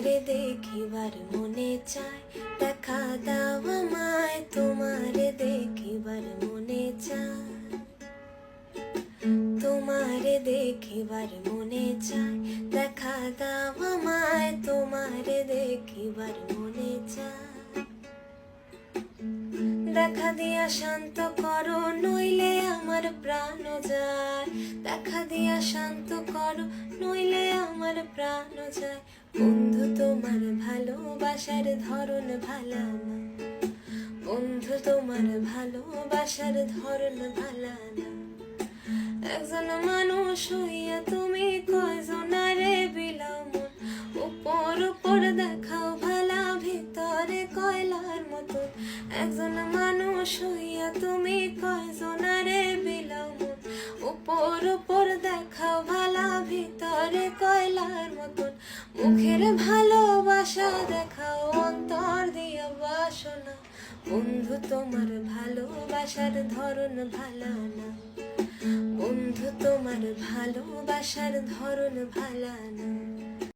তোমারে দেখিবার মনে চায়, দেখা দাও আমায়, তোমারে দেখিবার মনে চায়, তোমারে দেখিবার মনে চায়, দেখা দাও আমায়, তোমারে দেখিবার মনে চায়। দেখা দিয়া শান্ত করো নইলে আমার প্রাণ যায়, দেখা দিয়া শান্ত করো নইলে আমার প্রাণ যায়। বন্ধু তোমার ভালোবাসার ধরন ভালা না, বন্ধু তোমার ভালোবাসার ধরন ভালা না। একজন মানুষ হইয়া তুমি কয়জনারে বিলাও মন, উপর উপর দেখাও ভালা ভিতরে কয়লার মতন। একজন মানুষ হইয়া তুমি কয়জনারে বিলাও মন, উপর উপর দেখাও ভালা ভিতরে কয়লার মতন। মুখের ভালোবাসা দেখাও অন্তর দিয়া বাসনা, বন্ধু তোমার ভালোবাসার ধরন ভালা না, বন্ধু তোমার ভালোবাসার ধরন ভালা না।